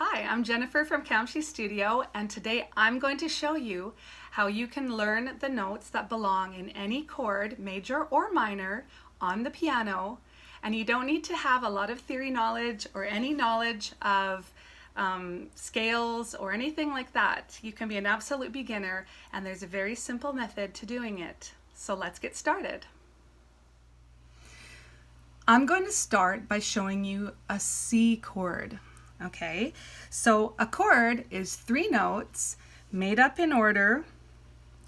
Hi, I'm Jennifer from Kamshi Studio, and today I'm going to show you how you can learn the notes that belong in any chord, major or minor, on the piano. And you don't need to have a lot of theory knowledge or any knowledge of scales or anything like that. You can be an absolute beginner, and there's a very simple method to doing it. So let's get started. I'm going to start by showing you a C chord. Okay, so a chord is 3 notes made up in order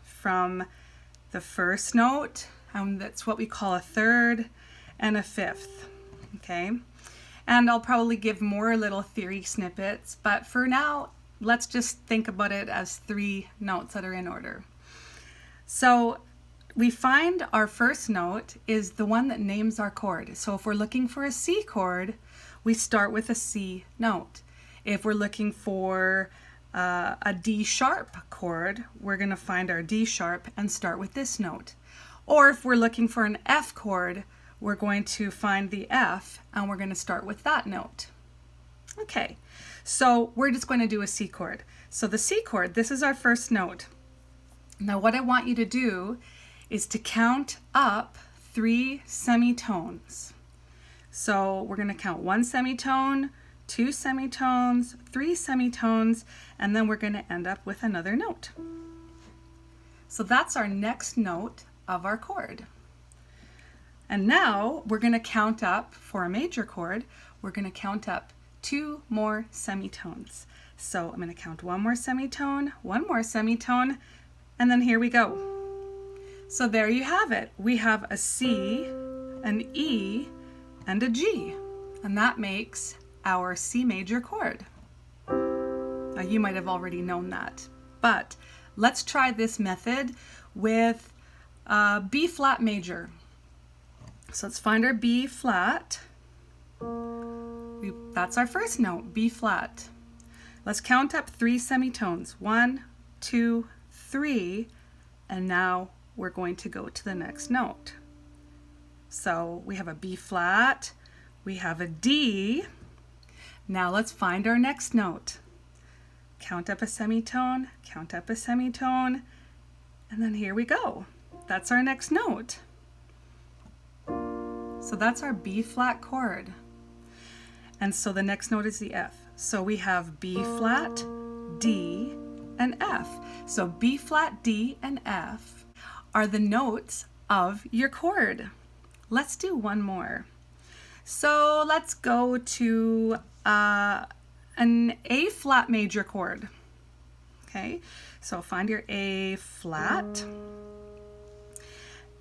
from the first note, that's what we call a third, and a fifth. Okay, and I'll probably give more little theory snippets, but for now, let's just think about it as 3 notes that are in order. So we find our first note is the one that names our chord. So if we're looking for a C chord, we start with a C note. If we're looking for a D sharp chord, we're going to find our D sharp and start with this note. Or if we're looking for an F chord, we're going to find the F and we're going to start with that note. Okay, so we're just going to do a C chord. So the C chord, this is our first note. Now what I want you to do is to count up 3 semitones. So we're going to count 1 semitone, 2 semitones, 3 semitones, and then we're going to end up with another note. So that's our next note of our chord. And now we're going to count up, for a major chord, we're going to count up 2 more semitones. So I'm going to count 1 more semitone, 1 more semitone, and then here we go. So there you have it. We have a C, an E, and a G, and that makes our C major chord. Now you might have already known that, but let's try this method with B flat major. So let's find our B flat. That's our first note, B flat. Let's count up 3 semitones, 1, 2, 3, and now we're going to go to the next note. So we have a B flat, we have a D. Now let's find our next note. Count up a semitone, count up a semitone, and then here we go. That's our next note. So that's our B flat chord. And so the next note is the F. So we have B flat, D, and F. So B flat, D, and F are the notes of your chord. Let's do one more. So let's go to an A flat major chord. Okay, so find your A flat.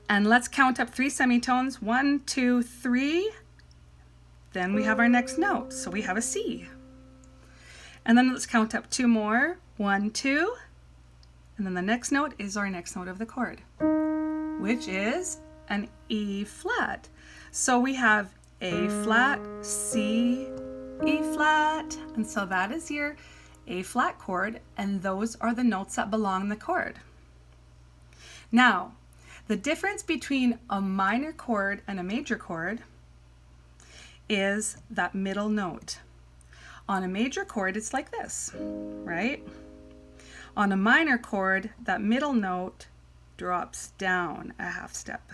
And let's count up 3 semitones, 1, 2, 3. Then we have our next note, so we have a C. And then let's count up 2 more, 1, 2. And then the next note is our next note of the chord, which is an E flat. So we have A flat, C, E flat, and so that is your A flat chord, and those are the notes that belong in the chord. Now, the difference between a minor chord and a major chord is that middle note. On a major chord, it's like this, right? On a minor chord, that middle note drops down a half step.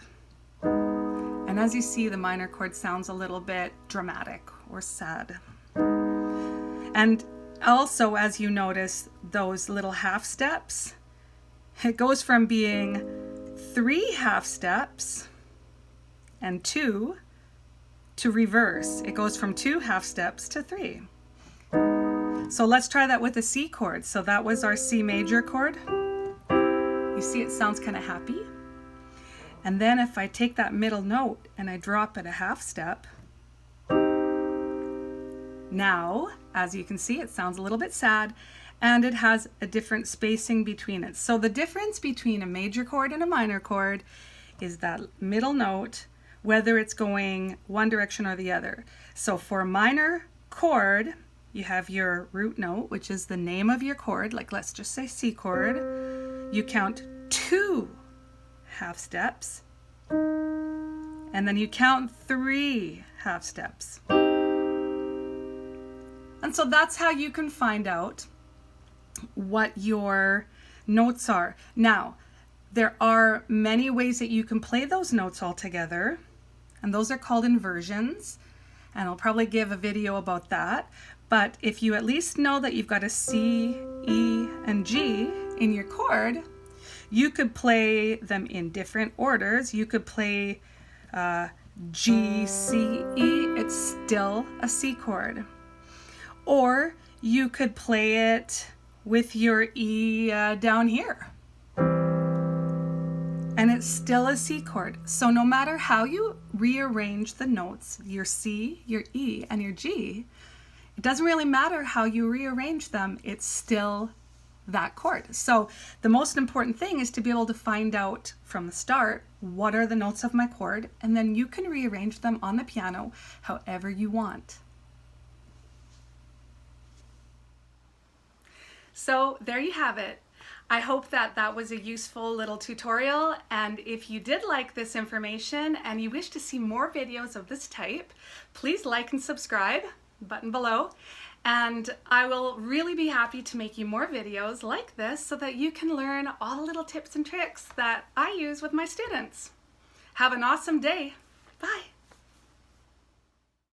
And as you see, the minor chord sounds a little bit dramatic or sad. And also, as you notice, those little half steps, it goes from being 3 half steps and 2 to reverse. It goes from 2 half steps to 3. So let's try that with a C chord. So that was our C major chord. You see it sounds kind of happy. And then if I take that middle note and I drop it a half step, now, as you can see, it sounds a little bit sad, and it has a different spacing between it. So the difference between a major chord and a minor chord is that middle note, whether it's going one direction or the other. So for a minor chord, you have your root note, which is the name of your chord, like let's just say C chord. You count 2 half steps, and then you count 3 half steps. And And so that's how you can find out what your notes are. Now, there are many ways that you can play those notes all together, and those are called inversions, and I'll probably give a video about that. But if you at least know that you've got a C, E, and G in your chord, you could play them in different orders. You could play G, C, E, it's still a C chord. Or you could play it with your E down here, and it's still a C chord. So no matter how you rearrange the notes, your C, your E, and your G, it doesn't really matter how you rearrange them, it's still that chord. So the most important thing is to be able to find out from the start, what are the notes of my chord, and then you can rearrange them on the piano however you want. So there you have it. I hope that that was a useful little tutorial, and if you did like this information and you wish to see more videos of this type, please like and subscribe, button below, and I will really be happy to make you more videos like this so that you can learn all the little tips and tricks that I use with my students. Have an awesome day. Bye.